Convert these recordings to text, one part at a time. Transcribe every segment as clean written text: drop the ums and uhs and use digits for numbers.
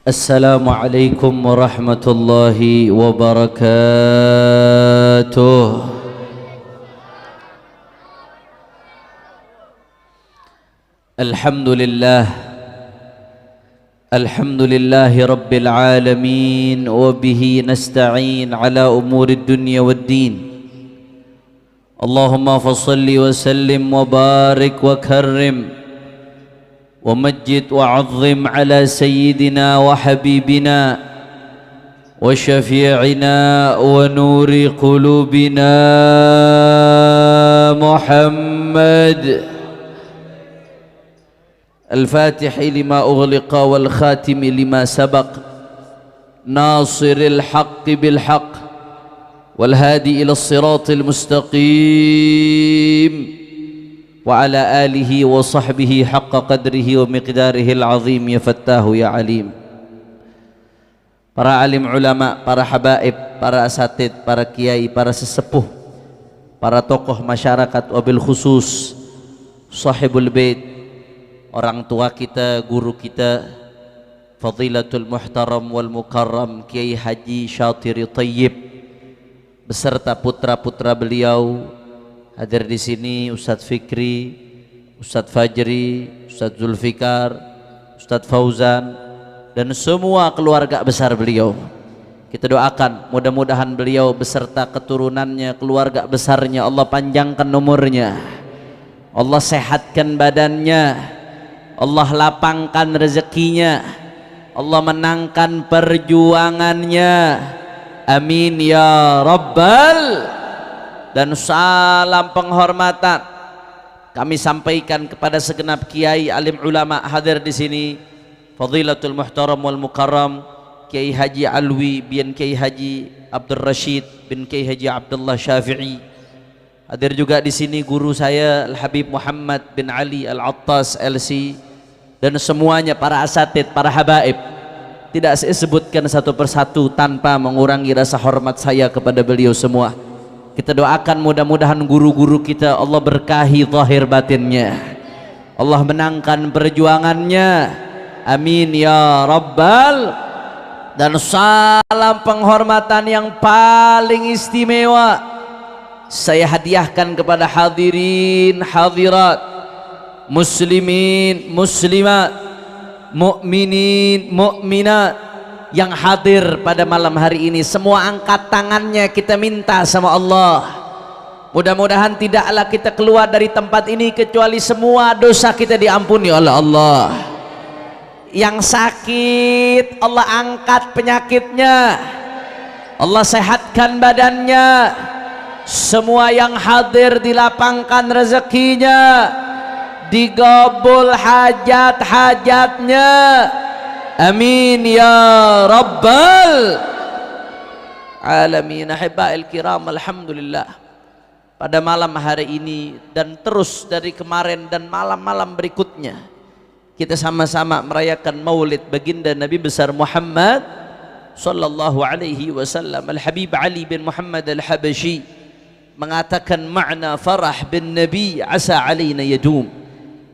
Assalamualaikum warahmatullahi wabarakatuh. Alhamdulillah, alhamdulillahi rabbil alamin, wa bihi nasta'in ala umurid dunya waddin. Allahumma fassalli wa sallim wa barik wa karrim ومجد وعظم على سيدنا وحبيبنا وشفيعنا ونور قلوبنا محمد الفاتح لما أغلق والخاتم لما سبق ناصر الحق بالحق والهادي إلى الصراط المستقيم وعلى آله وصحبه حق قدره ومقداره العظيم يا فتاه يا عليم. Para alim ulama, para habaib, para asatid, para kiai, para sesepuh, para tokoh masyarakat, wabil khusus sahibul bait, orang tua kita, guru kita, Fadilatul Muhtaram wal Mukarram Kiai Haji Syatiri Thayyib beserta putra-putra beliau. Hadir di sini Ustadz Fikri, Ustadz Fajri, Ustadz Zulfikar, Ustadz Fauzan, dan semua keluarga besar beliau. Kita doakan mudah-mudahan beliau beserta keturunannya, keluarga besarnya, Allah panjangkan umurnya, Allah sehatkan badannya, Allah lapangkan rezekinya, Allah menangkan perjuangannya. Amin ya Rabbal. Dan salam penghormatan kami sampaikan kepada segenap kiai alim ulama hadir di sini, Fadilatul Muhtaram wal Mukarram Kiai Haji Alwi bin Kiai Haji Abdul Rashid bin Kiai Haji Abdullah Syafi'i. Hadir juga di sini guru saya Al Habib Muhammad bin Ali Al Attas LC, dan semuanya para asatid, para habaib. Tidak saya sebutkan satu persatu tanpa mengurangi rasa hormat saya kepada beliau semua. Kita doakan mudah-mudahan guru-guru kita Allah berkahi zahir batinnya, Allah menangkan perjuangannya. Amin ya Rabbal. Dan salam penghormatan yang paling istimewa saya hadiahkan kepada hadirin hadirat, muslimin muslimat, mukminin mukminat yang hadir pada malam hari ini. Semua angkat tangannya, kita minta sama Allah, mudah-mudahan tidaklah kita keluar dari tempat ini kecuali semua dosa kita diampuni oleh Allah. Yang sakit Allah angkat penyakitnya, Allah sehatkan badannya. Semua yang hadir dilapangkan rezekinya, digabul hajat-hajatnya. Amin ya Rabbal Alamin. Ahibba'il kiram, alhamdulillah, pada malam hari ini dan terus dari kemarin dan malam-malam berikutnya kita sama-sama merayakan maulid baginda Nabi besar Muhammad sallallahu alaihi wasallam. Al Habib Ali bin Muhammad Al Habashi mengatakan makna farah bin Nabi asa alaina yadum.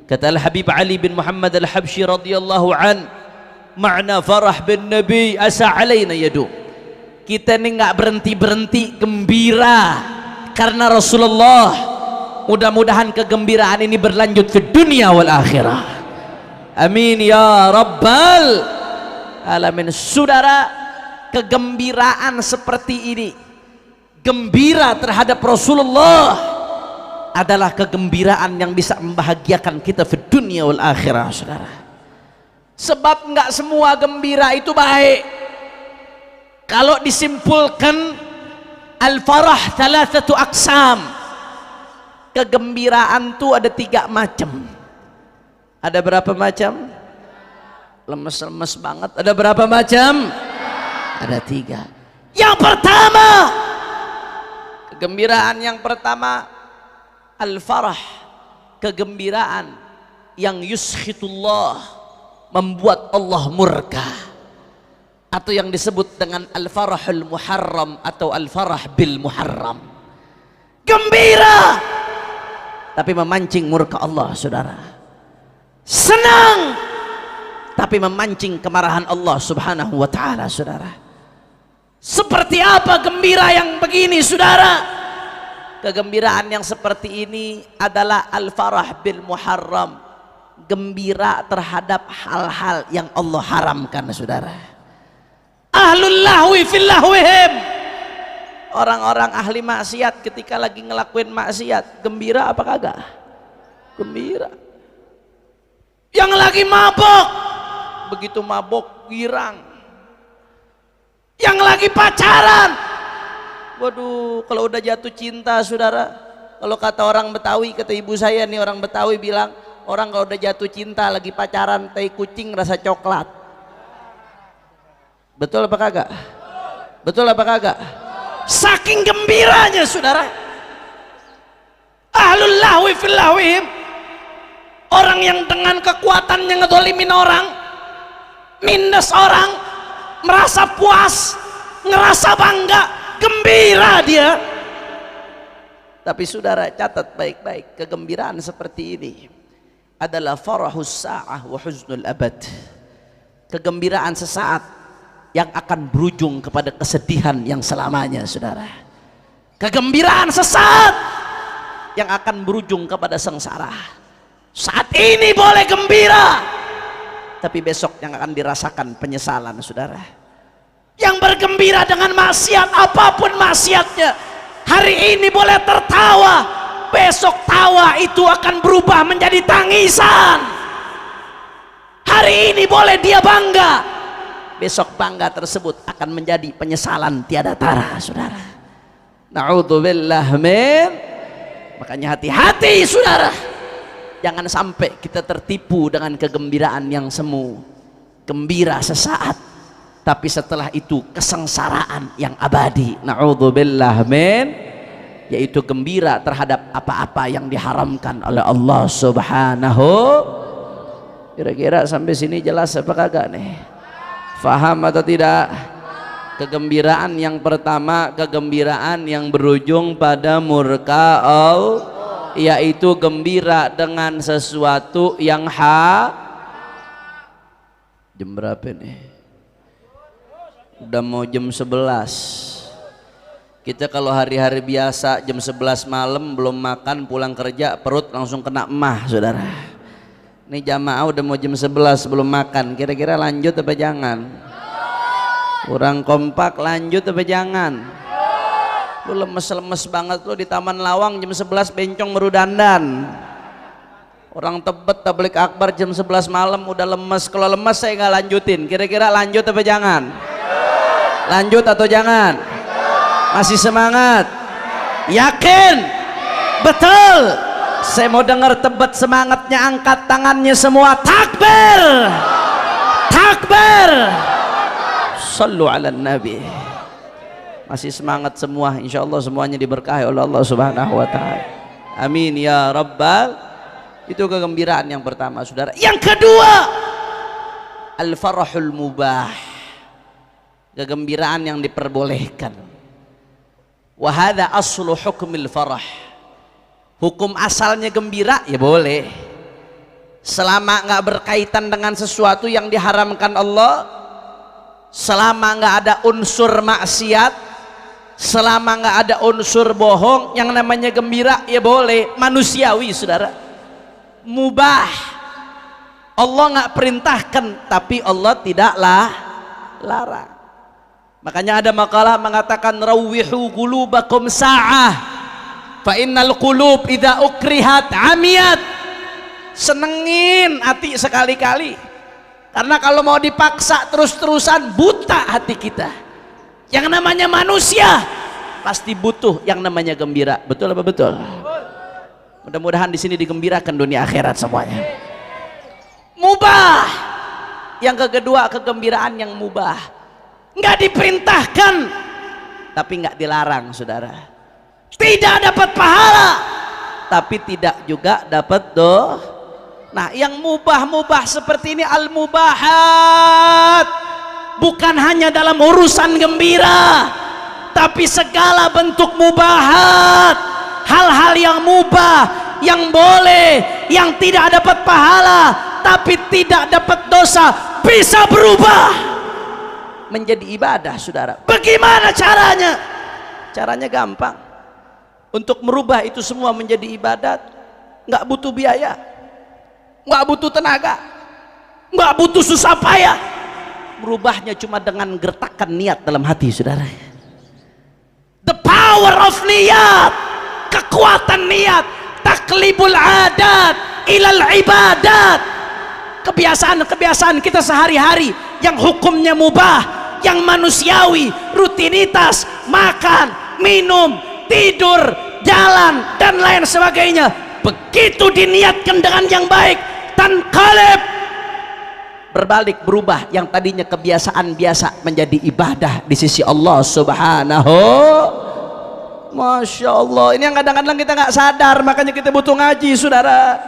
Kata Al Habib Ali bin Muhammad Al Habashi radhiyallahu an, makna farah bin Nabi asa alaina yadum. Kita ini nggak berhenti-berhenti gembira karena Rasulullah. Mudah-mudahan kegembiraan ini berlanjut ke dunia wal akhirah. Amin ya Rabbal Alamin. Saudara, kegembiraan seperti ini, gembira terhadap Rasulullah, adalah kegembiraan yang bisa membahagiakan kita di dunia wal akhirah, saudara. Sebab enggak semua gembira itu baik. Kalau disimpulkan, al-farah thalathatu aqsam. Kegembiraan itu ada 3 macam. Ada berapa macam? Lemes-lemes banget. Ada berapa macam? Ada 3. Yang pertama, kegembiraan yang pertama, al-farah, kegembiraan yang yuskhitullah, membuat Allah murka, atau yang disebut dengan al-farahul muharram atau al-farah bil muharram. Gembira tapi memancing murka Allah, saudara. Senang tapi memancing kemarahan Allah Subhanahu wa taala, saudara. Seperti apa gembira yang begini, saudara? Kegembiraan yang seperti ini adalah al-farah bil muharram, gembira terhadap hal-hal yang Allah haramkan, saudara. Ahlul lahwi fil lahwihim, orang-orang ahli maksiat ketika lagi ngelakuin maksiat, gembira apa kagak? Gembira. Yang lagi mabok, begitu mabok girang. Yang lagi pacaran, waduh, kalau udah jatuh cinta, saudara, kalau kata orang Betawi, kata ibu saya nih, orang Betawi bilang, orang kalau udah jatuh cinta lagi pacaran, tai kucing rasa coklat. Betul apa kagak? Betul apa kagak? Saking gembiranya, saudara. Ahlul lahwi fil lahwihim, orang yang dengan kekuatannya ngedolimin orang, minus orang, merasa puas, ngerasa bangga, gembira dia. Tapi saudara, catat baik-baik, kegembiraan seperti ini adalah farahus sa'ah wa huznul abad, kegembiraan sesaat yang akan berujung kepada kesedihan yang selamanya, saudara. Kegembiraan sesaat yang akan berujung kepada sengsara. Saat ini boleh gembira, tapi besok yang akan dirasakan penyesalan, saudara. Yang bergembira dengan maksiat, apapun maksiatnya, hari ini boleh tertawa, besok tawa itu akan berubah menjadi tangisan. Hari ini boleh dia bangga, besok bangga tersebut akan menjadi penyesalan tiada tara, saudara. Na'udzubillah min. Makanya hati-hati, saudara, jangan sampai kita tertipu dengan kegembiraan yang semu. Gembira sesaat, tapi setelah itu kesengsaraan yang abadi. Na'udzubillah min, yaitu gembira terhadap apa-apa yang diharamkan oleh Allah Subhanahu. Kira-kira sampai sini jelas apa kagak nih? Faham atau tidak? Kegembiraan yang pertama, kegembiraan yang berujung pada murka Allah, yaitu gembira dengan sesuatu yang jam berapa nih? Udah mau jam 11. Kita kalau hari-hari biasa jam 11 malam belum makan, pulang kerja perut langsung kena emah, saudara. Ini jamaah udah mau jam 11 belum makan, kira-kira lanjut apa jangan? Kurang kompak, lanjut apa jangan? Lu lemes-lemes banget lu di Taman Lawang jam 11 bencong merudandan. Orang Tebet tablik akbar jam 11 malam udah lemes. Kalau lemes saya nggak lanjutin, kira-kira lanjut apa jangan? Lanjut atau jangan? Masih semangat? Yakin? Betul? Saya mau dengar Tebet semangatnya, angkat tangannya semua, takbir, takbir, sallu ala nabi. Masih semangat semua, insya Allah semuanya diberkahi oleh Allah Subhanahu wa ta'ala. Amin ya rabbal. Itu kegembiraan yang pertama, saudara. Yang kedua, al-farahul mubah, kegembiraan yang diperbolehkan. Wa hadza aslu hukmil farah, hukum asalnya gembira ya boleh, selama nggak berkaitan dengan sesuatu yang diharamkan Allah, selama nggak ada unsur maksiat, selama nggak ada unsur bohong, yang namanya gembira ya boleh, manusiawi, saudara. Mubah, Allah nggak perintahkan, tapi Allah tidaklah larang. Makanya ada makalah mengatakan rawwihu qulubakum sa'ah fa innal qulub idza ukrihat amiyat. Senengin hati sekali-kali, karena kalau mau dipaksa terus-terusan buta hati kita. Yang namanya manusia pasti butuh yang namanya gembira. Betul apa betul? Mudah-mudahan di sini digembirakan dunia akhirat semuanya. Mubah. Yang kedua, kegembiraan yang mubah, nggak diperintahkan tapi nggak dilarang, saudara. Tidak dapat pahala tapi tidak juga dapat doh. Nah, yang mubah-mubah seperti ini al-mubahat, bukan hanya dalam urusan gembira, tapi segala bentuk mubahat, hal-hal yang mubah, yang boleh, yang tidak dapat pahala tapi tidak dapat dosa, bisa berubah menjadi ibadah, saudara. Bagaimana caranya? Caranya gampang. Untuk merubah itu semua menjadi ibadat nggak butuh biaya, nggak butuh tenaga, nggak butuh susah payah. Merubahnya cuma dengan gertakan niat dalam hati, saudara. The power of niat, kekuatan niat, taklibul adat ilal ibadat. Kebiasaan-kebiasaan kita sehari-hari yang hukumnya mubah, yang manusiawi, rutinitas, makan, minum, tidur, jalan, dan lain sebagainya, begitu diniatkan dengan yang baik, tanqalib, berbalik, berubah. Yang tadinya kebiasaan biasa menjadi ibadah di sisi Allah subhanahu. Masya Allah, ini yang kadang-kadang kita nggak sadar, makanya kita butuh ngaji, saudara,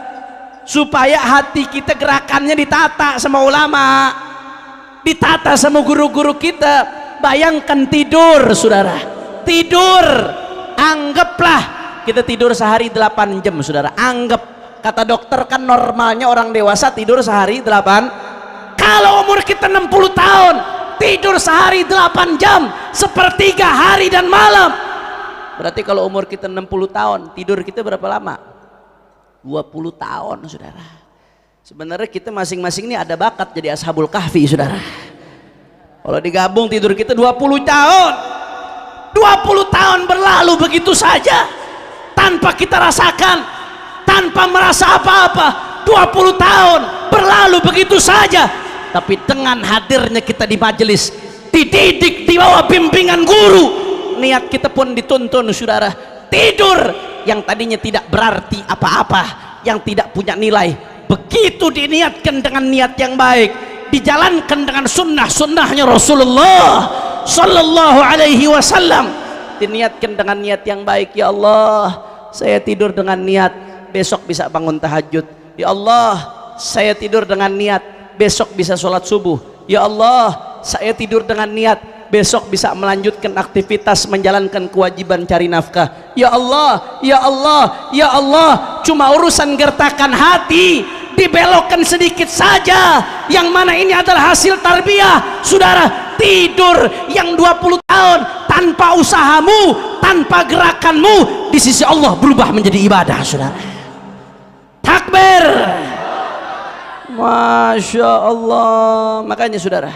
supaya hati kita gerakannya ditata sama ulama, ditata sama guru-guru kita. Bayangkan tidur, saudara, tidur, anggaplah kita tidur sehari 8 jam, saudara. Anggap, kata dokter kan normalnya orang dewasa tidur sehari 8. Kalau umur kita 60 tahun tidur sehari 8 jam, sepertiga hari dan malam. Berarti kalau umur kita 60 tahun tidur kita berapa lama? 20 tahun, saudara. Sebenarnya kita masing-masing ini ada bakat jadi ashabul kahfi, saudara. Kalau digabung tidur kita 20 tahun. 20 tahun berlalu begitu saja tanpa kita rasakan, tanpa merasa apa-apa. 20 tahun berlalu begitu saja, tapi dengan hadirnya kita di majelis, dididik di bawah bimbingan guru, niat kita pun dituntun, saudara. Tidur yang tadinya tidak berarti apa-apa, yang tidak punya nilai, begitu diniatkan dengan niat yang baik, dijalankan dengan sunnah-sunnahnya Rasulullah sallallahu alaihi wasallam, diniatkan dengan niat yang baik. Ya Allah, saya tidur dengan niat besok bisa bangun tahajud. Ya Allah, saya tidur dengan niat besok bisa sholat subuh. Ya Allah, saya tidur dengan niat besok bisa melanjutkan aktivitas menjalankan kewajiban cari nafkah. Ya Allah, ya Allah, ya Allah, cuma urusan gertakan hati dibelokkan sedikit saja, yang mana ini adalah hasil tarbiyah, saudara. Tidur yang 20 tahun tanpa usahamu, tanpa gerakanmu, di sisi Allah berubah menjadi ibadah, saudara. Takbir, Masya Allah. Makanya, saudara,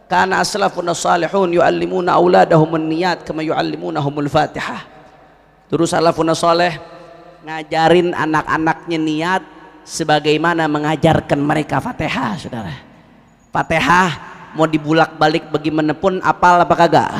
karena aslafun salihun yu'allimuna auladahumun niyat kama yu'allimunahumul fatihah. Terus salafun salih ngajarin anak-anaknya niat sebagaimana mengajarkan mereka fatihah, saudara. Fatihah mau dibulak-balik bagaimanapun apal apa kagak?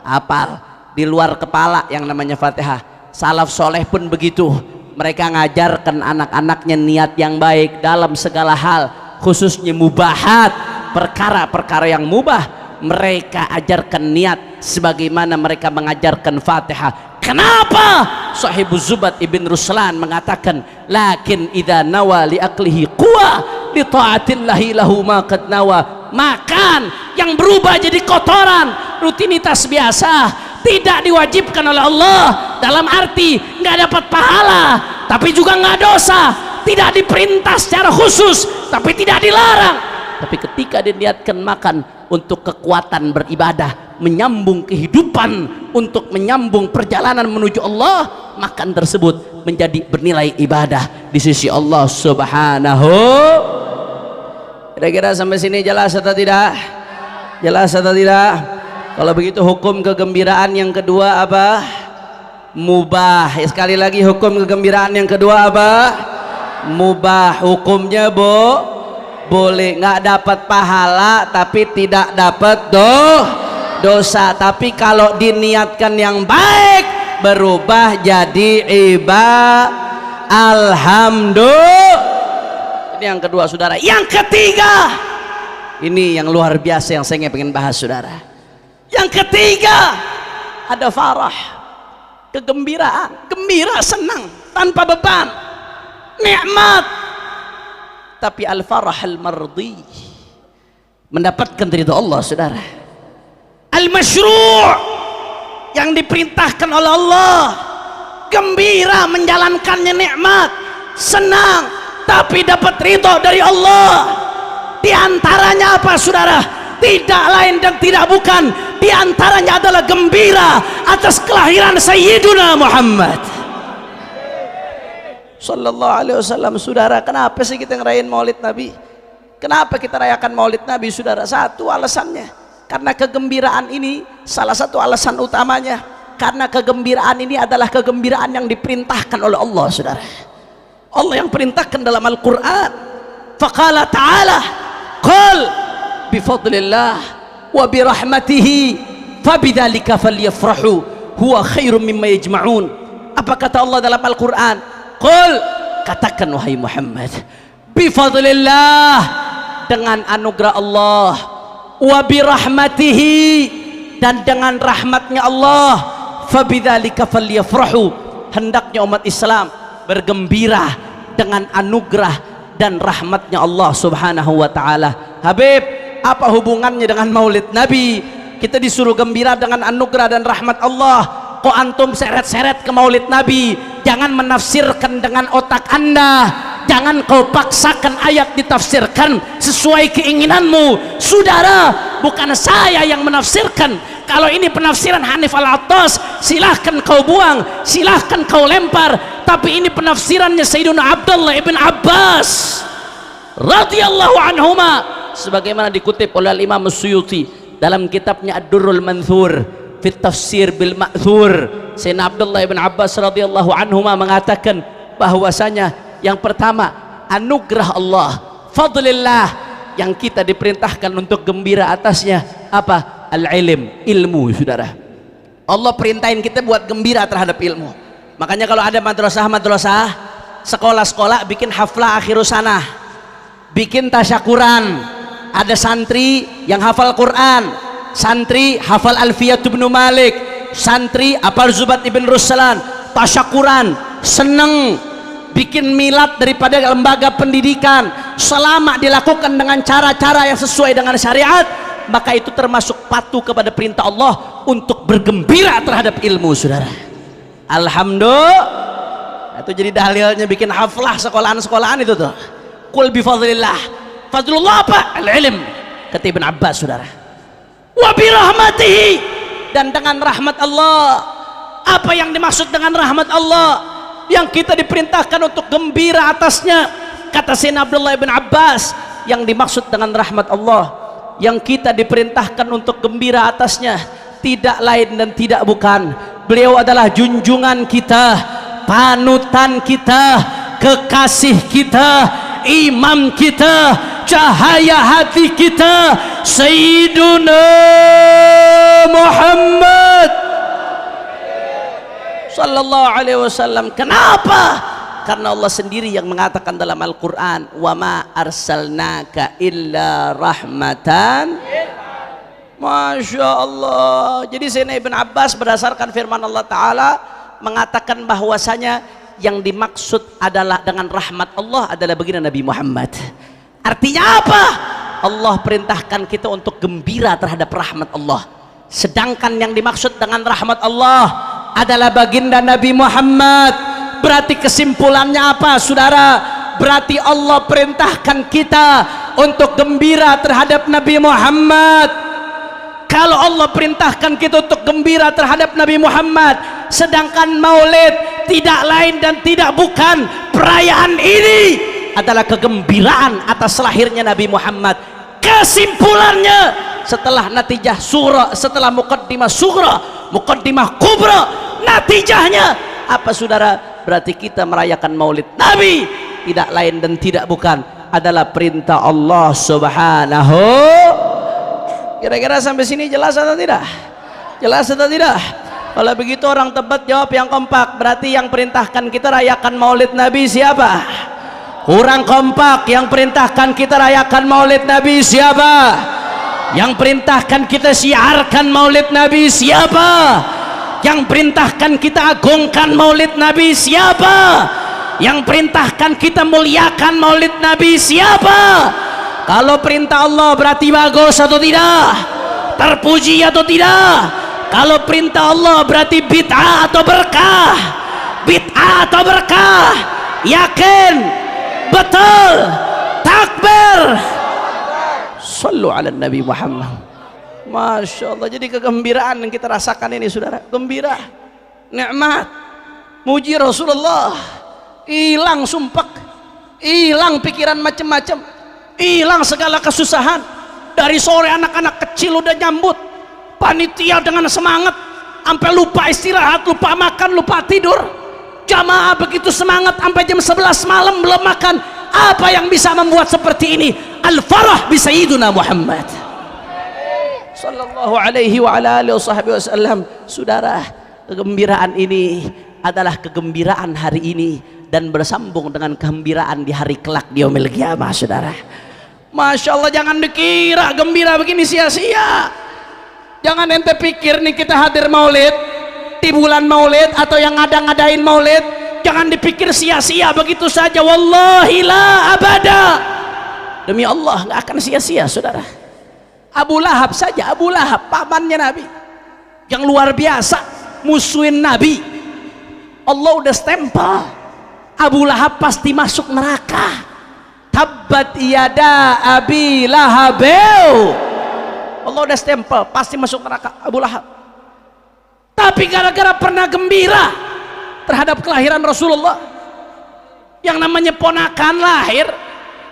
Apal, di luar kepala yang namanya fatihah. Salaf soleh pun begitu, mereka ngajarkan anak-anaknya niat yang baik dalam segala hal, khususnya mubahat, perkara-perkara yang mubah. Mereka ajarkan niat sebagaimana mereka mengajarkan fatihah. Kenapa? Sahibu Zubat ibn Ruslan mengatakan, lakin idza nawa li aklihi quwa li taatillahi lahu ma qad nawa. Makan yang berubah jadi kotoran, rutinitas biasa, tidak diwajibkan oleh Allah, dalam arti nggak dapat pahala tapi juga nggak dosa, tidak diperintah secara khusus tapi tidak dilarang. Tapi ketika diniatkan makan untuk kekuatan beribadah, menyambung kehidupan, untuk menyambung perjalanan menuju Allah, makan tersebut menjadi bernilai ibadah di sisi Allah subhanahu. Kira-kira sampai sini jelas atau tidak? Jelas atau tidak? Kalau begitu hukum kegembiraan yang kedua apa? Mubah. Ya, sekali lagi, hukum kegembiraan yang kedua apa? Mubah. Hukumnya boleh, nggak dapat pahala tapi tidak dapat dosa. Tapi kalau diniatkan yang baik, berubah jadi ibadah. Alhamdulillah. Ini yang kedua, saudara. Yang ketiga, ini yang luar biasa yang saya pengen bahas, saudara. Yang ketiga, ada farah, kegembiraan, gembira, senang tanpa beban, nikmat. Tapi al-farah al-mardi, mendapatkan ridha Allah, saudara. Al-masyru', yang diperintahkan oleh Allah, gembira menjalankannya, nikmat, senang, tapi dapat ridha dari Allah. Di antaranya apa saudara? Tidak lain dan tidak bukan, di antaranya adalah gembira atas kelahiran Sayyiduna Muhammad sallallahu alaihi wasallam. Saudara, kenapa sih kita ngerayain Maulid Nabi? Kenapa kita rayakan Maulid Nabi saudara? Satu alasannya, karena kegembiraan ini salah satu alasan utamanya, karena kegembiraan ini adalah kegembiraan yang diperintahkan oleh Allah saudara. Allah yang perintahkan dalam Al-Quran. Faqala ta'ala qul bifadlillah wa birahmatihi fabidzalika falyafrahu huwa khairum mimma yajma'un. Apa kata Allah dalam Al-Quran? Qul, katakan wahai Muhammad, bifadlillah, dengan anugerah Allah, wa birahmatihi, dan dengan rahmatnya Allah, fabidzalika falyafrahu, hendaknya umat Islam bergembira dengan anugerah dan rahmatnya Allah subhanahu wa ta'ala. Habib, apa hubungannya dengan Maulid Nabi? Kita disuruh gembira dengan anugerah dan rahmat Allah, kok antum seret-seret ke Maulid Nabi? Jangan menafsirkan dengan otak anda, jangan kau paksakan ayat ditafsirkan sesuai keinginanmu. Saudara, bukan saya yang menafsirkan. Kalau ini penafsiran Hanif Al-Attas, silahkan kau buang, silahkan kau lempar. Tapi ini penafsirannya Sayyiduna Abdullah ibn Abbas radhiyallahu anhuma, sebagaimana dikutip oleh Imam Suyuti dalam kitabnya Ad-Durrul Manthur fit Tafsir bil Ma'thur. Sayyidina Abdullah ibn Abbas radhiyallahu anhuma mengatakan bahwasanya yang pertama, anugerah Allah, fadlillah, yang kita diperintahkan untuk gembira atasnya apa? Al-ilm, ilmu saudara. Allah perintahin kita buat gembira terhadap ilmu. Makanya kalau ada madrasah-madrasah, sekolah-sekolah bikin haflah akhirus sanah, bikin tasyakuran, ada santri yang hafal Quran, santri hafal Alfiyat ibn Malik, santri hafal Zubat ibn Ruslan, tasyakuran, seneng, bikin milad daripada lembaga pendidikan. Selama dilakukan dengan cara-cara yang sesuai dengan syariat, maka itu termasuk patuh kepada perintah Allah untuk bergembira terhadap ilmu saudara. Alhamdulillah, itu jadi dalilnya bikin haflah sekolahan-sekolahan itu tuh. Qul bifadlillah, fadlullah apa? Al-ilm, kata Ibn Abbas saudara. Wa birahmatihi, dan dengan rahmat Allah. Apa yang dimaksud dengan rahmat Allah? Yang kita diperintahkan untuk gembira atasnya, kata Sayyidina Abdullah ibn Abbas, yang dimaksud dengan rahmat Allah, yang kita diperintahkan untuk gembira atasnya, tidak lain dan tidak bukan, beliau adalah junjungan kita, panutan kita, kekasih kita, imam kita, cahaya hati kita, Sayyiduna Muhammad sallallahu alaihi wasallam. Kenapa? Karena Allah sendiri yang mengatakan dalam Al-Quran, wa ma arsalnaka illa rahmatan. Masya Allah. Jadi Sayyidina Ibn Abbas berdasarkan firman Allah Ta'ala mengatakan bahwasanya yang dimaksud adalah dengan rahmat Allah adalah baginda Nabi Muhammad. Artinya apa? Allah perintahkan kita untuk gembira terhadap rahmat Allah, sedangkan yang dimaksud dengan rahmat Allah adalah baginda Nabi Muhammad. Berarti kesimpulannya apa saudara? Berarti Allah perintahkan kita untuk gembira terhadap Nabi Muhammad. Kalau Allah perintahkan kita untuk gembira terhadap Nabi Muhammad, sedangkan Maulid tidak lain dan tidak bukan, perayaan ini adalah kegembiraan atas lahirnya Nabi Muhammad. Kesimpulannya, setelah natijah surah, setelah muqaddimah surah, muqaddimah kubra, natijahnya apa saudara? Berarti kita merayakan Maulid Nabi tidak lain dan tidak bukan adalah perintah Allah subhanahu. Kira-kira sampai sini jelas atau tidak? Jelas atau tidak? Kalau begitu orang Tebet jawab yang kompak. Berarti yang perintahkan kita rayakan Maulid Nabi siapa? Kurang kompak. Yang perintahkan kita rayakan Maulid Nabi siapa? Yang perintahkan kita syiarkan Maulid Nabi siapa? Yang perintahkan kita agungkan Maulid Nabi siapa? Yang perintahkan kita muliakan Maulid Nabi siapa? Kalau perintah Allah berarti bagus atau tidak? Terpuji atau tidak? Kalau perintah Allah berarti bid'ah atau berkah? Bid'ah atau berkah? Yakin? Betul? Takbir? Sallu ala Nabi Muhammad. Masya Allah. Jadi kegembiraan yang kita rasakan ini saudara, gembira, nikmat, muji Rasulullah, hilang sumpek, hilang pikiran macam-macam, hilang segala kesusahan. Dari sore anak-anak kecil udah nyambut, panitia dengan semangat sampai lupa istirahat, lupa makan, lupa tidur. Jamaah begitu semangat sampai jam 11 malam belum makan. Apa yang bisa membuat seperti ini? Al-farah bi Sayyidina Muhammad sallallahu alaihi wa ala alihi wasallam. Saudara, kegembiraan ini adalah kegembiraan hari ini dan bersambung dengan kegembiraan di hari kelak di yaumil qiyamah saudara. Masya Allah, jangan dikira gembira begini sia-sia. Jangan ente pikir nih kita hadir maulid di bulan maulid atau yang ngadain maulid, jangan dipikir sia-sia begitu saja. Wallahi la abada, demi Allah nggak akan sia-sia saudara. Abu Lahab saja, Abu Lahab pamannya Nabi yang luar biasa, musuhin Nabi, Allah udah stempel Abu Lahab pasti masuk neraka. Tabbat yada abi lahabeu, Allah udah stempel pasti masuk neraka Abu Lahab. Tapi gara-gara pernah gembira terhadap kelahiran Rasulullah, yang namanya ponakan lahir,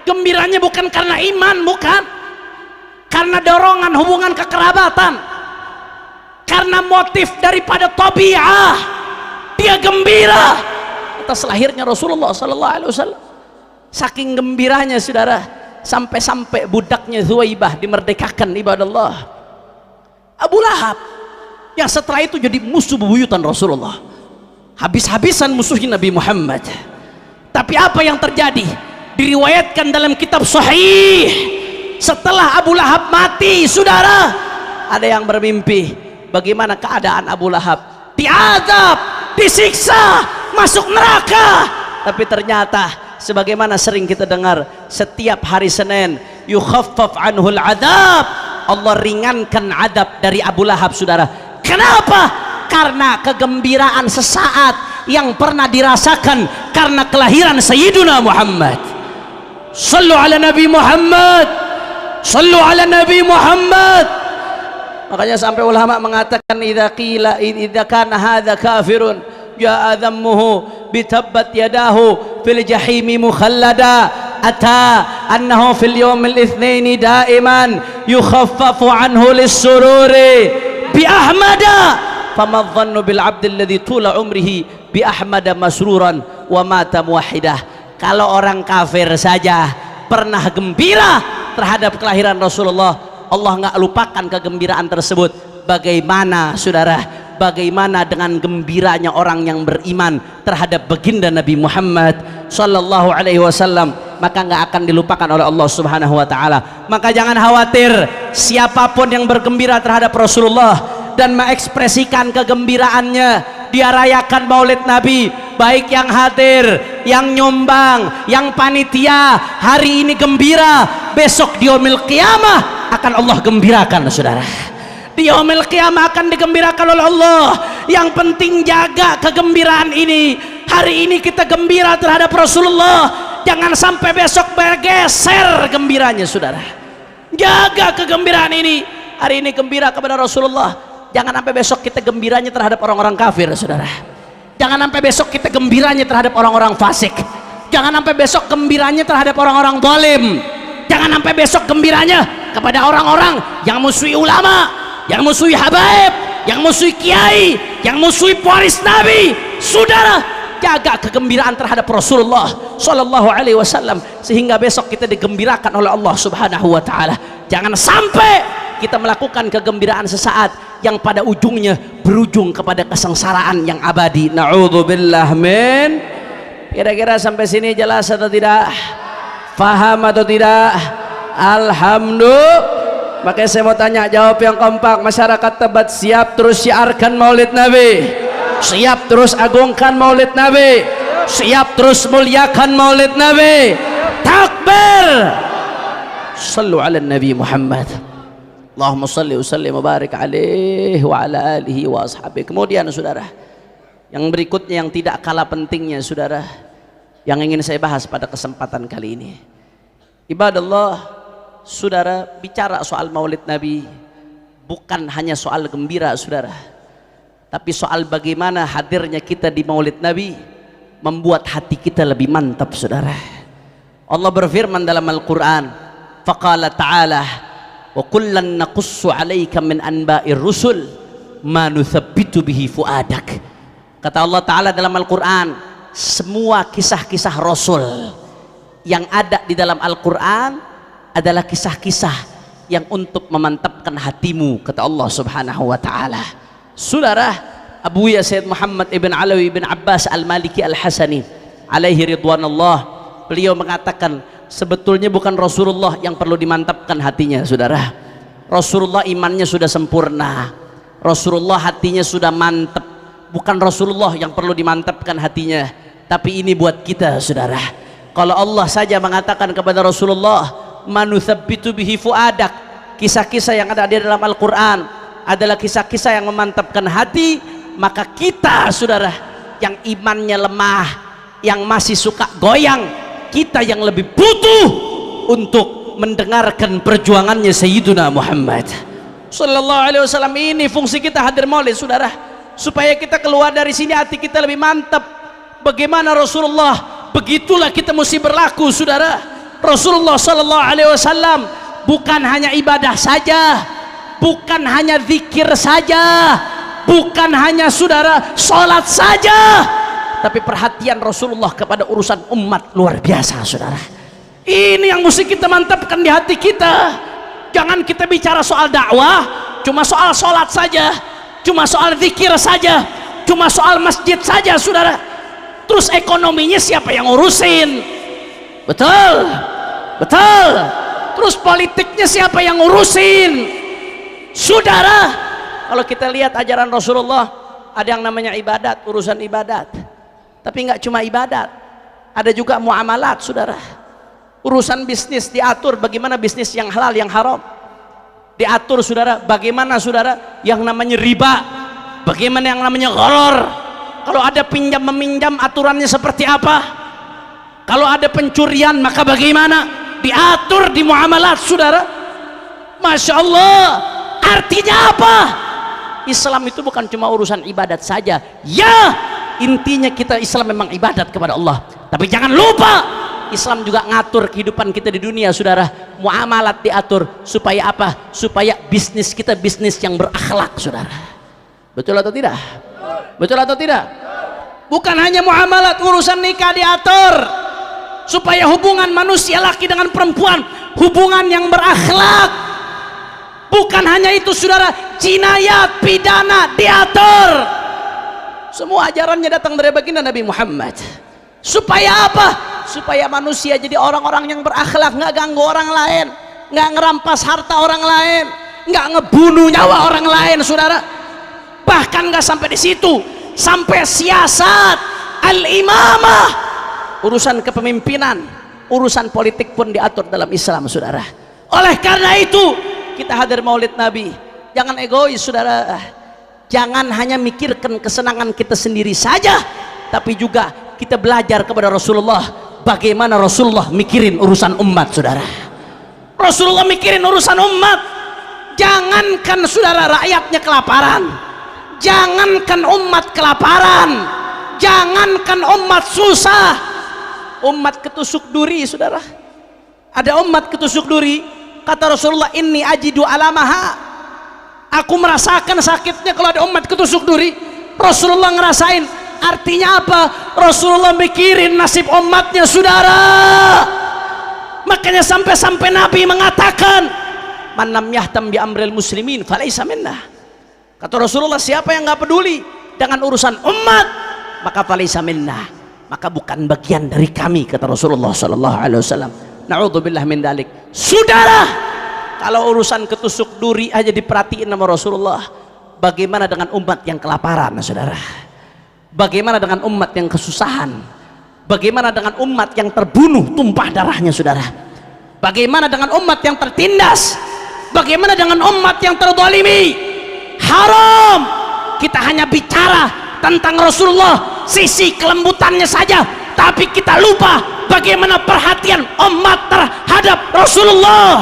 gembiranya bukan karena iman, bukan karena dorongan hubungan kekerabatan, karena motif daripada tabi'ah, dia gembira atas lahirnya Rasulullah sallallahu alaihi wasallam. Saking gembiranya saudara, sampai-sampai budaknya Zuwaibah dimerdekakan. Ibadallah, Abu Lahab yang setelah itu jadi musuh bebuyutan Rasulullah, habis-habisan musuhin Nabi Muhammad. Tapi apa yang terjadi? Diriwayatkan dalam kitab sahih, setelah Abu Lahab mati saudara, ada yang bermimpi bagaimana keadaan Abu Lahab, diazab, disiksa, masuk neraka. Tapi ternyata sebagaimana sering kita dengar setiap hari Senin, yukhaffaf anhul adab, Allah ringankan adab dari Abu Lahab saudara. Kenapa? Karena kegembiraan sesaat yang pernah dirasakan karena kelahiran Sayyiduna Muhammad. Sallu ala Nabi Muhammad, sallu ala Nabi Muhammad. Makanya sampai ulama mengatakan idza kana hadza kafirun jaa dhammuhu bitabbat yadahu fil jahimi mukhallada ata annahu fil yawmil itsnaini daiman yukhaffafu anhu lis-sururi bi ahmada fama dhannu bil abdi alladhi tula umrihi bi ahmada masruran wa mata muwahhidah. Kalau orang kafir saja pernah gembira terhadap kelahiran Rasulullah, Allah nggak lupakan kegembiraan tersebut. Bagaimana saudara, bagaimana dengan gembiranya orang yang beriman terhadap baginda Nabi Muhammad sallallahu alaihi wasallam, maka nggak akan dilupakan oleh Allah subhanahu wa ta'ala. Maka jangan khawatir, siapapun yang bergembira terhadap Rasulullah dan mengekspresikan kegembiraannya, dia rayakan maulid Nabi, baik yang hadir, yang nyumbang, yang panitia, hari ini gembira, besok di yaumil qiyamah akan Allah gembirakan saudara. Di yaumil qiyamah akan digembirakan oleh Allah. Yang penting jaga kegembiraan ini. Hari ini kita gembira terhadap Rasulullah, jangan sampai besok bergeser gembiranya saudara. Jaga kegembiraan ini. Hari ini gembira kepada Rasulullah, jangan sampai besok kita gembiranya terhadap orang-orang kafir saudara. Jangan sampai besok kita gembiranya terhadap orang-orang fasik. Jangan sampai besok gembiranya terhadap orang-orang zalim. Jangan sampai besok gembiranya kepada orang-orang yang musuhi ulama, yang musuhi habaib, yang musuhi kiai, yang musuhi pewaris Nabi. Saudara, jaga kegembiraan terhadap Rasulullah sallallahu alaihi wasallam sehingga besok kita digembirakan oleh Allah subhanahu wa ta'ala. Jangan sampai kita melakukan kegembiraan sesaat yang pada ujungnya berujung kepada kesengsaraan yang abadi. Na'udzubillah min. Kira-kira sampai sini jelas atau tidak? Faham atau tidak? Alhamdulillah. Makanya saya mau tanya, jawab yang kompak. Masyarakat Tebet siap terus syiarkan maulid Nabi? Siap terus agungkan maulid Nabi? Siap terus muliakan maulid Nabi? Takbir. Sallu ala Nabi Muhammad. Allahumma salli wa sallim wa barik alaihi wa ala alihi wa ashabihi. Kemudian saudara, yang berikutnya yang tidak kalah pentingnya saudara, yang ingin saya bahas pada kesempatan kali ini, ibadallah, saudara, bicara soal maulid Nabi bukan hanya soal gembira saudara, tapi soal bagaimana hadirnya kita di maulid Nabi membuat hati kita lebih mantap saudara. Allah berfirman dalam Al-Quran, faqala ta'ala wa kullan naqussu alaika min anba'ir rusul ma nuthabbitu bihi fuadak. Kata Allah Ta'ala dalam Al-Quran, semua kisah-kisah Rasul yang ada di dalam Al-Quran adalah kisah-kisah yang untuk memantapkan hatimu, kata Allah Subhanahu wa Ta'ala. Saudara, Abu Ya Sayyid Muhammad ibn Alawi ibn Abbas al-Maliki al-Hasani alaihi ridwanullah, beliau mengatakan sebetulnya bukan Rasulullah yang perlu dimantapkan hatinya saudara. Rasulullah imannya sudah sempurna, Rasulullah hatinya sudah mantap. Bukan Rasulullah yang perlu dimantapkan hatinya, tapi ini buat kita saudara. Kalau Allah saja mengatakan kepada Rasulullah, manuthabbitu bihi fuadak, kisah-kisah yang ada di dalam Al-Quran adalah kisah-kisah yang memantapkan hati, maka kita saudara yang imannya lemah, yang masih suka goyang, kita yang lebih butuh untuk mendengarkan perjuangannya Sayyiduna Muhammad Sallallahu Alaihi Wasallam. Ini fungsi kita hadir maulid saudara, supaya kita keluar dari sini hati kita lebih mantap. Bagaimana Rasulullah, begitulah kita mesti berlaku saudara. Rasulullah Sallallahu Alaihi Wasallam bukan hanya ibadah saja, bukan hanya zikir saja, bukan hanya saudara sholat saja, tapi perhatian Rasulullah kepada urusan umat luar biasa saudara. Ini yang mesti kita mantapkan di hati kita. Jangan kita bicara soal dakwah cuma soal sholat saja, cuma soal zikir saja, cuma soal masjid saja saudara. Terus ekonominya siapa yang ngurusin? Betul, betul. Terus politiknya siapa yang ngurusin? Saudara, kalau kita lihat ajaran Rasulullah, ada yang namanya ibadat, urusan ibadat. Tapi nggak cuma ibadat, ada juga muamalat saudara. Urusan bisnis diatur, bagaimana bisnis yang halal yang haram diatur saudara. Bagaimana saudara yang namanya riba, bagaimana yang namanya gharar. Kalau ada pinjam meminjam aturannya seperti apa, kalau ada pencurian maka bagaimana, diatur di muamalat saudara. Masya Allah. Artinya apa? Islam itu bukan cuma urusan ibadat saja. Ya, intinya kita Islam memang ibadat kepada Allah, tapi jangan lupa Islam juga ngatur kehidupan kita di dunia saudara. Muamalat diatur supaya apa? Supaya bisnis kita bisnis yang berakhlak saudara. Betul atau tidak? Betul atau tidak? Bukan hanya muamalat, urusan nikah diatur supaya hubungan manusia laki dengan perempuan hubungan yang berakhlak. Bukan hanya itu saudara, jinayat pidana diatur. Semua ajarannya datang dari baginda Nabi Muhammad. Supaya apa? Supaya manusia jadi orang-orang yang berakhlak, nggak ganggu orang lain, nggak ngerampas harta orang lain, nggak ngebunuh nyawa orang lain saudara. Bahkan nggak sampai di situ, sampai siasat al-imamah, urusan kepemimpinan, urusan politik pun diatur dalam Islam saudara. Oleh karena itu kita hadir maulid Nabi, jangan egois saudara. Jangan hanya mikirkan kesenangan kita sendiri saja, tapi juga kita belajar kepada Rasulullah. Bagaimana Rasulullah mikirin urusan umat saudara. Rasulullah mikirin urusan umat. Jangankan saudara rakyatnya kelaparan, jangankan umat kelaparan, jangankan umat susah, umat ketusuk duri saudara. Ada umat ketusuk duri, kata Rasulullah, inni ajidu alamaha, aku merasakan sakitnya kalau ada umat ketusuk duri. Rasulullah ngerasain. Artinya apa? Rasulullah mikirin nasib umatnya saudara. Makanya sampai-sampai Nabi mengatakan, man lam yahtam bi amril muslimin falaisa minnah. Kata Rasulullah, siapa yang nggak peduli dengan urusan umat maka falaisa minnah, maka bukan bagian dari kami, kata Rasulullah sallallahu alaihi wasallam. Na'udzubillah min dalik. Saudara, kalau urusan ketusuk duri aja diperhatiin sama Rasulullah, bagaimana dengan umat yang kelaparan saudara? Bagaimana dengan umat yang kesusahan? Bagaimana dengan umat yang terbunuh tumpah darahnya saudara? Bagaimana dengan umat yang tertindas? Bagaimana dengan umat yang terzalimi? Haram kita hanya bicara tentang Rasulullah, sisi kelembutannya saja, tapi kita lupa bagaimana perhatian umat terhadap Rasulullah.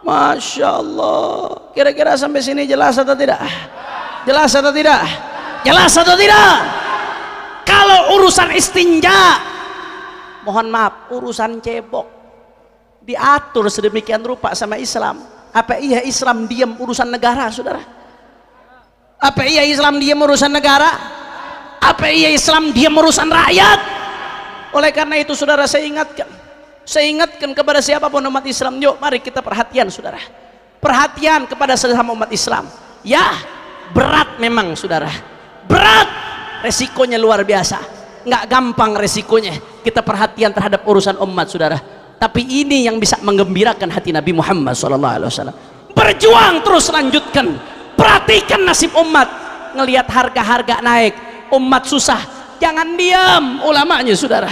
Masya Allah. Kira-kira sampai sini jelas atau tidak? Jelas atau tidak? Jelas atau tidak? Kalau urusan istinja, mohon maaf, urusan cebok diatur sedemikian rupa sama Islam. Apa iya Islam diam urusan negara, saudara? Apa iya Islam diam urusan negara? Apa iya Islam diam urusan rakyat? Oleh karena itu saudara, saya ingatkan kepada siapapun umat Islam, yuk mari kita perhatian saudara, perhatian kepada sesama umat Islam. Ya berat memang saudara, berat, resikonya luar biasa, nggak gampang resikonya kita perhatian terhadap urusan umat saudara. Tapi ini yang bisa menggembirakan hati Nabi Muhammad SAW. Berjuang terus, lanjutkan, perhatikan nasib umat, ngelihat harga-harga naik, umat susah, jangan diam ulamanya saudara.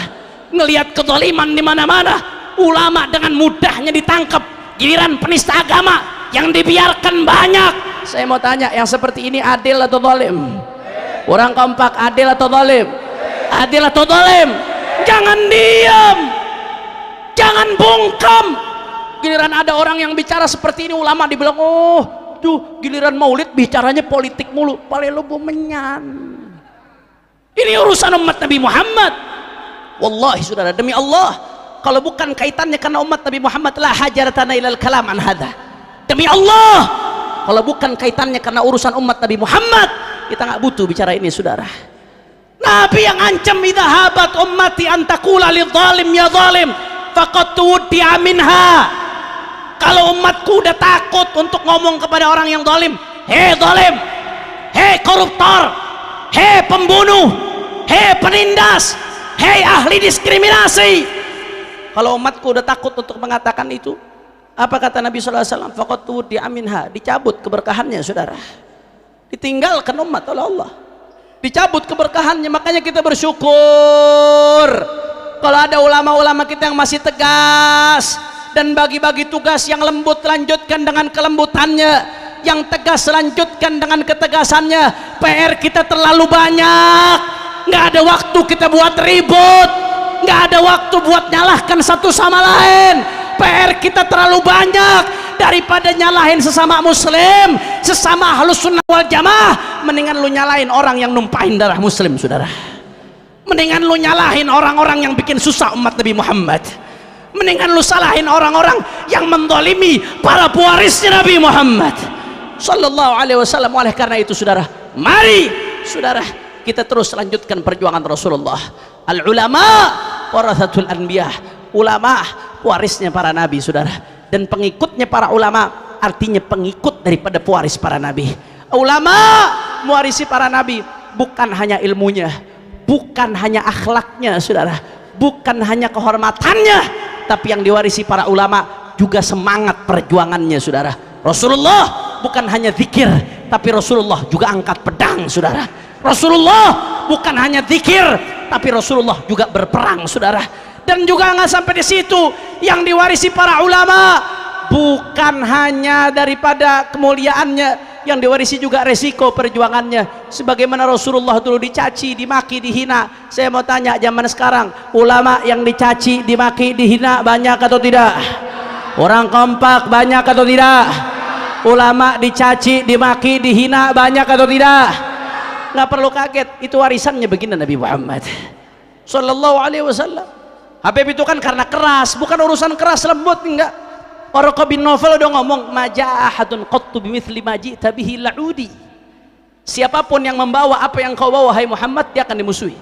Ngelihat kezaliman di mana-mana, ulama dengan mudahnya ditangkap, giliran penista agama yang dibiarkan banyak. Saya mau tanya, yang seperti ini adil atau zalim? Orang kompak, adil atau zalim? Adil atau zalim? Jangan diam, jangan bungkam. Giliran ada orang yang bicara seperti ini, ulama dibilang, oh tuh giliran maulid bicaranya politik mulu, paling lu menyan. Ini urusan umat Nabi Muhammad. Wallahi saudara, demi Allah, kalau bukan kaitannya karena umat Nabi Muhammad, la hajaratana ilal kalam an hadha. Demi Allah, kalau bukan kaitannya karena urusan umat Nabi Muhammad, kita nggak butuh bicara ini saudara. Nabi yang ancam, idza habat ummati an taqula lidh zalim ya zalim faqad tuwdi'a minha. Kalau umatku udah takut untuk ngomong kepada orang yang zalim, hei zalim, hei koruptor, hei pembunuh, hei penindas, hei ahli diskriminasi. Kalau umatku udah takut untuk mengatakan itu, apa kata Nabi SAW? Faqad tuwdi'a minha, dicabut keberkahannya saudara, ditinggalkan umat oleh Allah, dicabut keberkahannya. Makanya kita bersyukur kalau ada ulama-ulama kita yang masih tegas dan bagi-bagi tugas. Yang lembut lanjutkan dengan kelembutannya, yang tegas lanjutkan dengan ketegasannya. PR kita terlalu banyak, nggak ada waktu kita buat ribut, nggak ada waktu buat nyalahkan satu sama lain. PR kita terlalu banyak, daripada nyalahin sesama muslim, sesama ahlus sunnah wal jamaah, mendingan lu nyalahin orang yang numpahin darah muslim saudara. Mendingan lu nyalahin orang-orang yang bikin susah umat Nabi Muhammad. Mendingan lu salahin orang-orang yang mendolimi para pewarisnya Nabi Muhammad Sallallahu Alaihi Wasallam. Oleh karena itu saudara, mari saudara kita terus lanjutkan perjuangan Rasulullah. Al ulama warathatul anbiya, ulama warisnya para nabi saudara, dan pengikutnya para ulama artinya pengikut daripada pewaris para nabi. Ulama mewarisi para nabi bukan hanya ilmunya, bukan hanya akhlaknya saudara, bukan hanya kehormatannya, tapi yang diwarisi para ulama juga semangat perjuangannya saudara. Rasulullah bukan hanya zikir, tapi Rasulullah juga angkat pedang saudara. Rasulullah bukan hanya zikir, tapi Rasulullah juga berperang saudara. Dan juga nggak sampai di situ, yang diwarisi para ulama bukan hanya daripada kemuliaannya, yang diwarisi juga resiko perjuangannya. Sebagaimana Rasulullah dulu dicaci, dimaki, dihina. Saya mau tanya, zaman sekarang ulama yang dicaci, dimaki, dihina banyak atau tidak? Orang kompak banyak atau tidak? Ulama dicaci, dimaki, dihina banyak atau tidak? Nggak perlu kaget, itu warisannya begini Nabi Muhammad Sallallahu Alaihi Wasallam. Habib itu kan karena keras, bukan urusan keras lembut, enggak. Waraqah bin Nawfal udah ngomong, maja'ahadun qattu bimithli ma ji'ta bihi la'udi. Siapapun yang membawa apa yang kau bawa hai Muhammad, dia akan dimusuhi.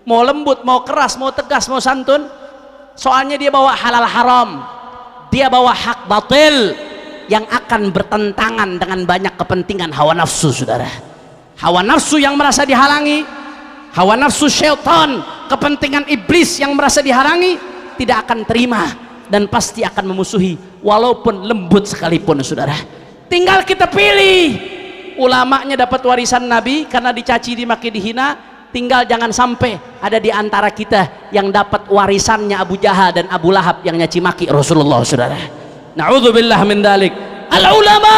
Mau lembut, mau keras, mau tegas, mau santun, soalnya dia bawa halal haram, dia bawa hak batil yang akan bertentangan dengan banyak kepentingan hawa nafsu saudara. Hawa nafsu yang merasa dihalangi, hawa nafsu syaitan, kepentingan iblis yang merasa dihalangi, tidak akan terima dan pasti akan memusuhi walaupun lembut sekalipun saudara. Tinggal kita pilih. Ulamanya dapat warisan Nabi karena dicaci, dimaki, dihina. Tinggal jangan sampai ada di antara kita yang dapat warisannya Abu Jahal dan Abu Lahab yang nyaci maki Rasulullah saudara. Na'udzubillah min dalik. Al ulama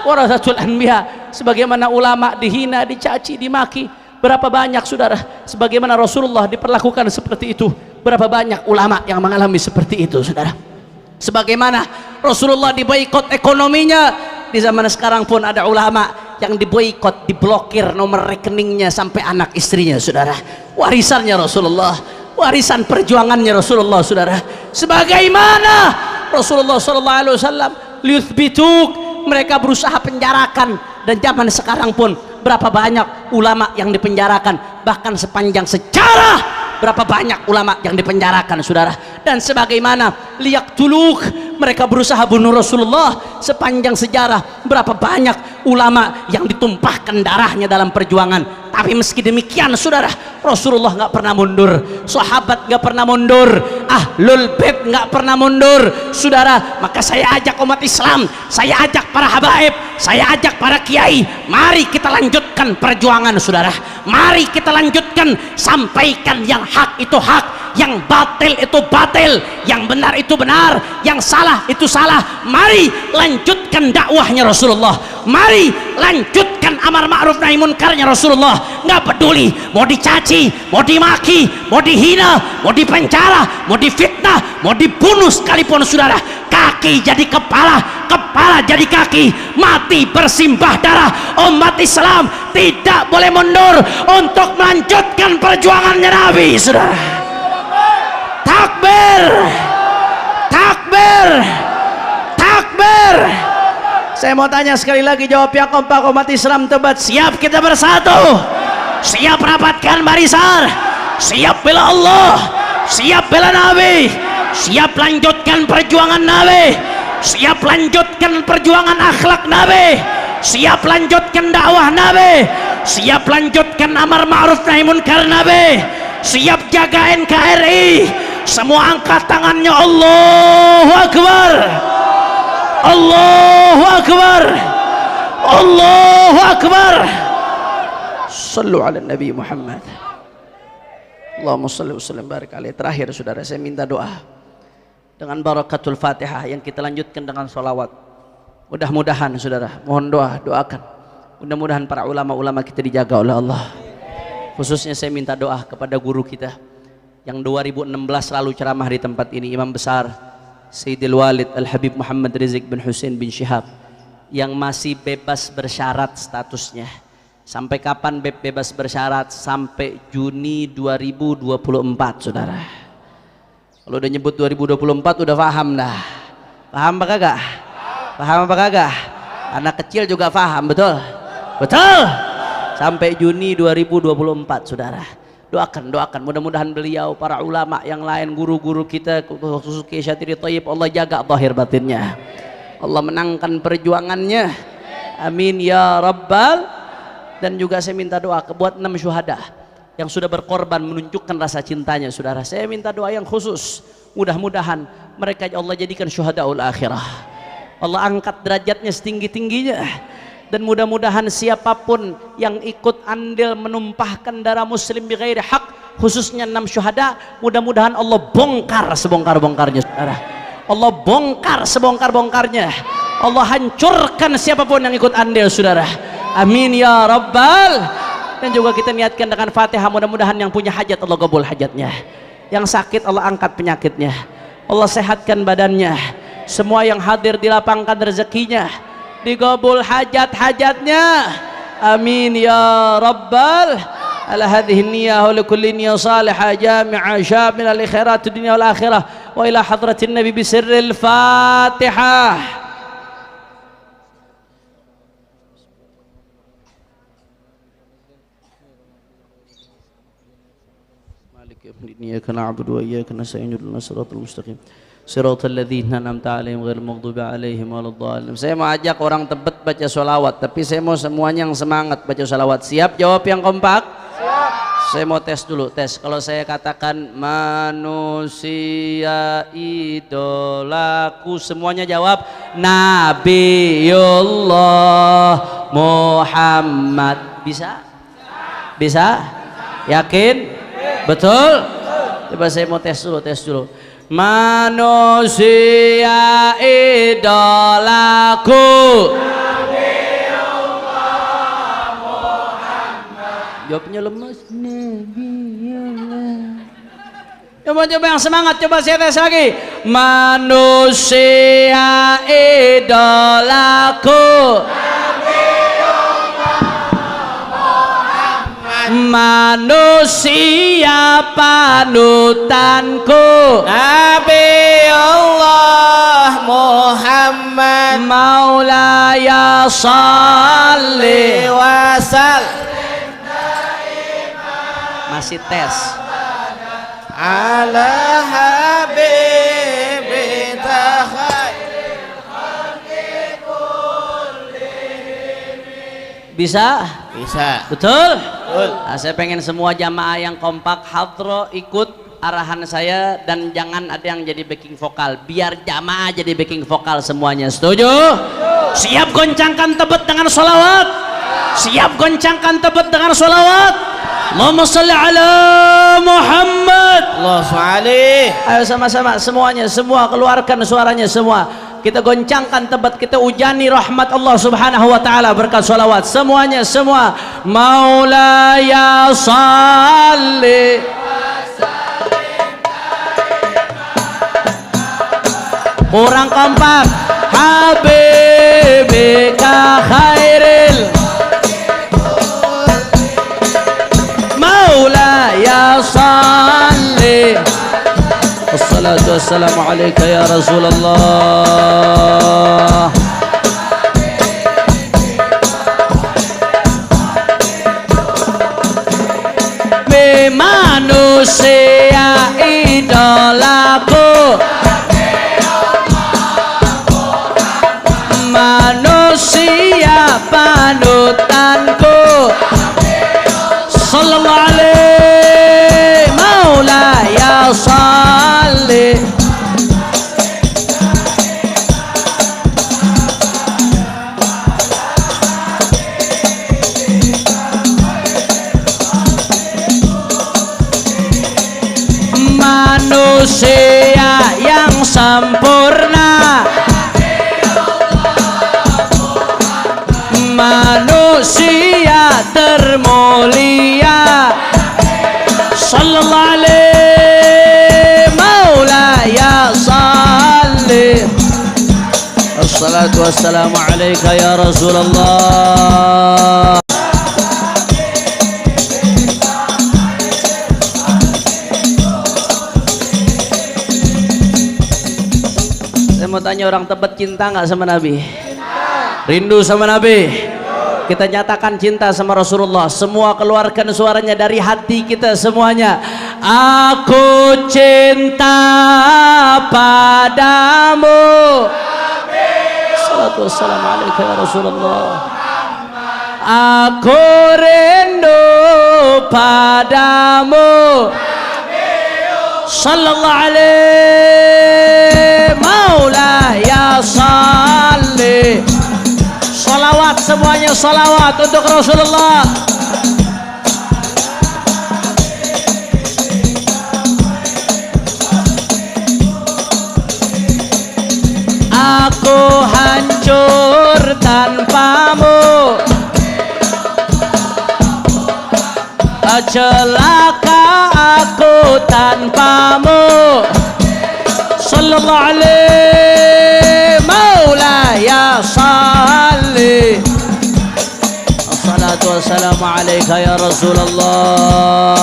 warathatul anbiya. Sebagaimana ulama dihina, dicaci, dimaki, berapa banyak saudara, sebagaimana Rasulullah diperlakukan seperti itu, berapa banyak ulama yang mengalami seperti itu saudara. Sebagaimana Rasulullah diboikot ekonominya. Di zaman sekarang pun ada ulama yang diboikot, diblokir nomor rekeningnya sampai anak istrinya, saudara. Warisannya Rasulullah, warisan perjuangannya Rasulullah, saudara. Sebagaimana Rasulullah SAW liyuthbituk, mereka berusaha penjarakan. Dan zaman sekarang pun berapa banyak ulama yang dipenjarakan, bahkan sepanjang sejarah berapa banyak ulama yang dipenjarakan, saudara. Dan sebagaimana liyaktuluk, mereka berusaha bunuh Rasulullah, sepanjang sejarah berapa banyak ulama yang ditumpahkan darahnya dalam perjuangan. Tapi meski demikian, saudara, Rasulullah nggak pernah mundur, sahabat nggak pernah mundur, ahlul bait nggak pernah mundur, saudara. Maka saya ajak umat Islam, saya ajak para habaib, saya ajak para kiai, mari kita lanjutkan perjuangan, saudara. Mari kita lanjutkan, sampaikan yang hak itu hak, yang batil itu batil, yang benar itu benar, yang salah itu salah. Mari lanjutkan dakwahnya Rasulullah, mari lanjutkan amar ma'ruf nahi munkarnya Rasulullah. Nggak peduli mau dicaci, mau dimaki, mau dihina, mau dipenjara, mau difitnah, mau dibunuh sekalipun, saudara. Kaki jadi kepala, kepala jadi kaki, mati bersimbah darah. Umat Islam tidak boleh mundur untuk melanjutkan perjuangannya Nabi, saudara. Takbir, takbir, takbir. Saya mau tanya sekali lagi, jawab yang kompak umat Islam Tebet. Siap kita bersatu, siap rapatkan barisan, siap bela Allah, siap bela Nabi, siap lanjutkan perjuangan Nabi, siap lanjutkan perjuangan akhlak Nabi, siap lanjutkan dakwah Nabi, siap lanjutkan amar ma'ruf nahi munkar Nabi, siap jaga NKRI. Semua angkat tangannya, Allahu Akbar, Allahu Akbar, Allahu Akbar. Sallu ala Nabi Muhammad. Allahumma salli wa sallim barik alaihi. Terakhir, saudara, saya minta doa dengan barakatul Fatihah yang kita lanjutkan dengan sholawat. Mudah-mudahan, saudara, mohon doa, doakan, mudah-mudahan para ulama-ulama kita dijaga oleh Allah. Khususnya saya minta doa kepada guru kita yang 2016 lalu ceramah di tempat ini, Imam Besar Sayyidil Walid Al-Habib Muhammad Rizik bin Hussein bin Syihab, yang masih bebas bersyarat statusnya. Sampai kapan bebas bersyarat? Sampai Juni 2024, saudara. Kalau udah nyebut 2024 udah paham dah. Paham apa kagak? Paham apa kagak? Anak kecil juga paham, betul? Betul. Sampai Juni 2024, saudara. Doakan, doakan, mudah-mudahan beliau, para ulama yang lain, guru-guru kita, khusus Kiai Syatiri Thayyib, Allah jaga zahir batinnya, Allah menangkan perjuangannya, amin ya rabbal. Dan juga saya minta doa buat 6 syuhada yang sudah berkorban menunjukkan rasa cintanya, saudara. Saya minta doa yang khusus, mudah-mudahan mereka Allah jadikan syuhadaul akhirah, Allah angkat derajatnya setinggi-tingginya. Dan mudah-mudahan siapapun yang ikut andil menumpahkan darah muslim bighairi hak, khususnya 6 syuhada, mudah-mudahan Allah bongkar sebongkar-bongkarnya, saudara. Allah bongkar sebongkar-bongkarnya, Allah hancurkan siapapun yang ikut andil, saudara. Amin ya rabbal. Dan juga kita niatkan dengan Fatihah, mudah-mudahan yang punya hajat Allah kabul hajatnya, yang sakit Allah angkat penyakitnya, Allah sehatkan badannya, semua yang hadir dilapangkan rezekinya, digabul hajat-hajatnya, amin ya rabbal. Ala hadhihi niyyah wa likulli niyyah salihah jami'ah syamil li khairat dunya wal akhirah wa ila hadratin nabi bi sirril Fatihah. Malik iyyaka na'budu wa iyyaka nasta'in ihdinas siratal mustaqim siratal ladzina an'amta 'alaihim ghairil maghdubi 'alaihim waladdallin. Saya mau ajak orang Tebet baca sholawat, tapi saya mau semuanya yang semangat baca sholawat. Siap jawab yang kompak? Siap. Saya mau tes dulu, tes. Kalau saya katakan manusia idolaku, semuanya jawab Nabiullah Muhammad. Bisa? Bisa? Yakin? Betul? Coba saya mau tes dulu, tes dulu. Manusia idolaku Nabiullah Muhammad. Jawabnya lemas. Nabiullah. Coba yang semangat, coba saya tes lagi. Manusia idolaku, manusia panutanku, Nabi Allah Muhammad Maulaya salli. wasal Masih tes. ala habibi takhai. Bisa? Bisa. Betul? Betul. Nah, saya pengen semua jamaah yang kompak hadro ikut arahan saya dan jangan ada yang jadi backing vokal. Biar jamaah jadi backing vokal semuanya. Setuju? Siap goncangkan tebet dengan sholawat. Siap goncangkan tebet dengan sholawat. Allahumma salli ala Muhammad. Allah salih. Ayo sama-sama semuanya, semua keluarkan suaranya semua. Kita goncangkan tebet, kita ujani rahmat Allah Subhanahu wa taala berkat sholawat. Semuanya semua. Maulaya salli. Kurang kompak. Habibika khairil Maulaya salli. Assalatu wassalamu alaika ya Rasulullah. Manusia idolaku, manusia panutanku, sallallahu alaihi maulaya salli. Manusia yang sempurna, manusia termulia, sallallahu alaihi maulaya salli. Assalatu wassalamu alaika ya Rasulullah. Saya mau tanya, orang Tebet cinta nggak sama Nabi? Rindu sama Nabi? Kita nyatakan cinta sama Rasulullah. Semua keluarkan suaranya dari hati kita semuanya. Aku cinta padamu. Salatu wassalamu alaika ya Rasulullah. Aku rindu padamu. Sallallahu alaihi maulaya salli. Salawat semuanya, salawat untuk Rasulullah. Aku hancur tanpamu, celaka aku tanpamu. Sallallahu alaihi maulaya salli. Assalatu wassalamu alaika ya Rasulullah.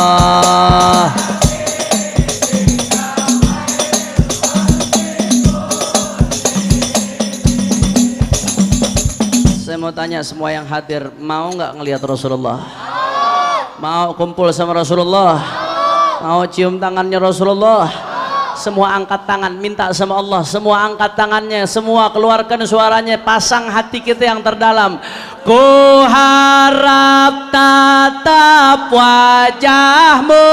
Saya mau tanya semua yang hadir, mau nggak ngelihat Rasulullah? Mau kumpul sama Rasulullah? Mau cium tangannya Rasulullah? Semua angkat tangan, minta sama Allah. Semua angkat tangannya, semua keluarkan suaranya, pasang hati kita yang terdalam. Ku harap tatap wajahmu,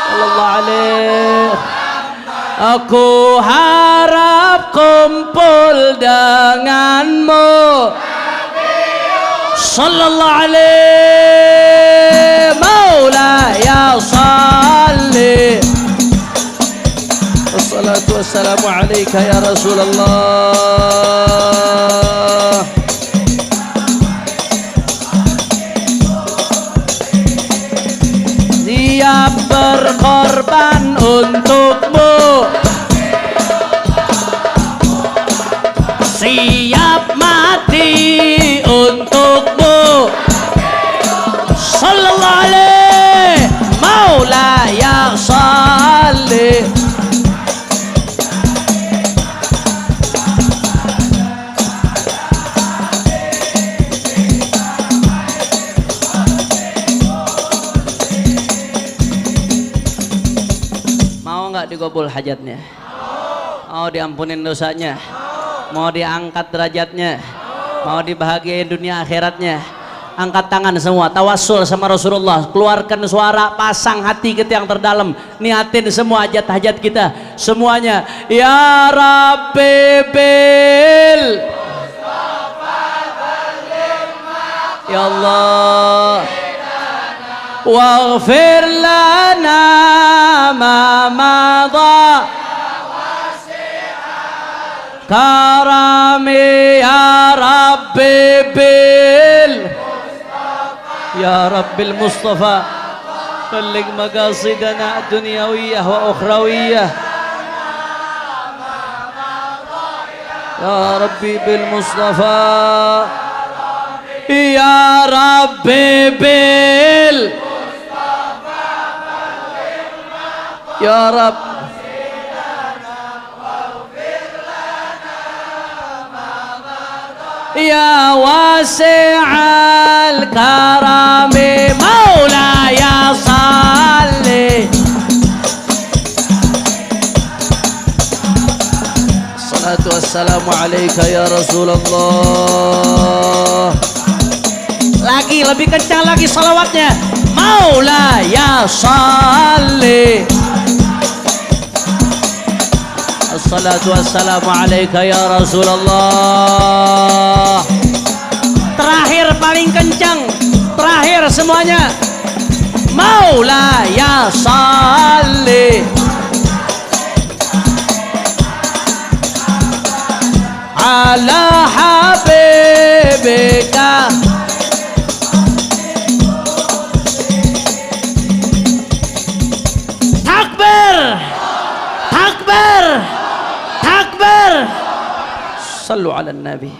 sallallahu alaihi. Aku harap kumpul denganmu, sallallahu alaihi maulaya salli. Assalatu wassalamu alaika ya Rasulullah. Siap untukmu, siap mati untukmu. Sallallahu alaihi Maulaya salli. Mau nggak digobol hajatnya? Mau diampunin dosanya? Mau diangkat derajatnya? Mau dibahagiain dunia akhiratnya? Angkat tangan semua, tawassul sama Rasulullah, keluarkan suara, pasang hati kita yang terdalam, niatin semua hajat-hajat kita semuanya. Ya Rabbi bil Ya Allah waghfir lana ma madha karami ya Rabbi bil Ya Rabbil Mustafa balligh maqasidana dunyawiyah wa ukhrawiyah Ya Rabbi bil Mustafa Ya Rabbi bil Ya Rabb Ya wasi'al karami Maulaya salli. Salatu wassalamu alaika ya Rasulullah. Lagi lebih kencang lagi salawatnya. Maulaya salli. Assalatu wassalamu alaika ya Rasulullah. Terakhir paling kencang, terakhir semuanya. Maulaya salli ala habibika takbir takbir takbir sallu ala nabi.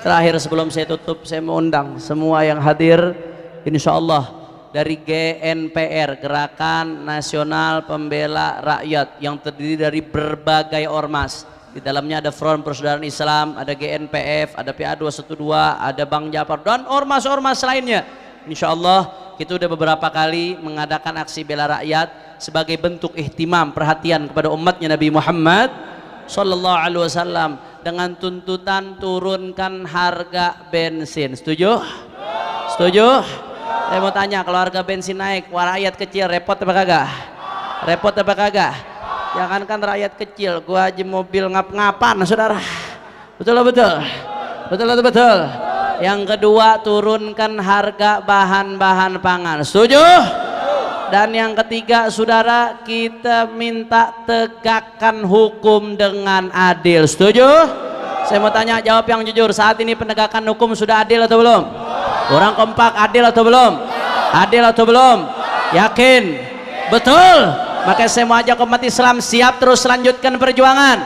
Terakhir sebelum saya tutup, saya mengundang semua yang hadir insyaallah dari GNPR, Gerakan Nasional Pembela Rakyat, yang terdiri dari berbagai ormas. Di dalamnya ada Front Persaudaraan Islam, ada GNPF, ada PA212, ada Bang Jafar dan ormas-ormas lainnya. Insyaallah kita udah beberapa kali mengadakan aksi bela rakyat sebagai bentuk ihtimam, perhatian kepada umatnya Nabi Muhammad sallallahu alaihi wasallam dengan tuntutan turunkan harga bensin. Setuju? Setuju? Saya mau tanya, kalau harga bensin naik, rakyat kecil repot apa kagak? Repot apa kagak? Jangankan rakyat kecil, gua aja mobil ngap-ngapan, saudara. Betul betul, betul betul betul. Yang kedua, turunkan harga bahan-bahan pangan. Setuju? Dan yang ketiga, saudara, kita minta tegakkan hukum dengan adil. Setuju? Saya mau tanya, jawab yang jujur. Saat ini penegakan hukum sudah adil atau belum? Orang kompak, adil atau belum? Adil atau belum? Yakin? Betul? Makanya saya mau ajak umat Islam siap terus lanjutkan perjuangan.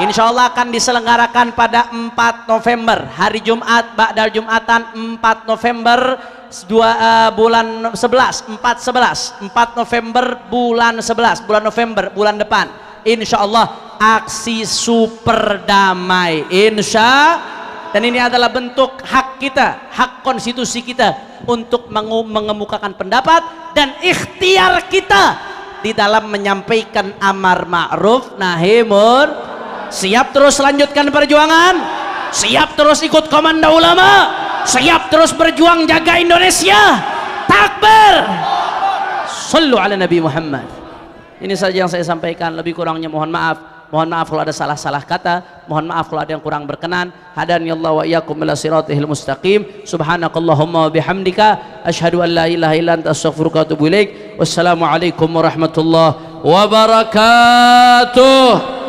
Insya Allah akan diselenggarakan pada 4 November, hari Jumat, ba'dal Jumatan 4 November bulan 11, 4 November bulan 11, bulan November bulan depan. Insya Allah aksi super damai, dan ini adalah bentuk hak kita, hak konstitusi kita untuk mengemukakan pendapat dan ikhtiar kita di dalam menyampaikan amar ma'ruf nahi munkar. Siap terus lanjutkan perjuangan, siap terus ikut komando ulama, siap terus berjuang jaga Indonesia. Takbir, sallu ala Nabi Muhammad. Ini saja yang saya sampaikan, lebih kurangnya mohon maaf. Mohon maaf kalau ada salah-salah kata, mohon maaf kalau ada yang kurang berkenan. Hadaniyallahu wa iyyakum ila siratihil mustaqim. Subhanakallahumma wa bihamdika asyhadu an la ilaha illa anta astaghfiruka wa atubu ilaik. Wassalamu alaikum warahmatullahi wabarakatuh.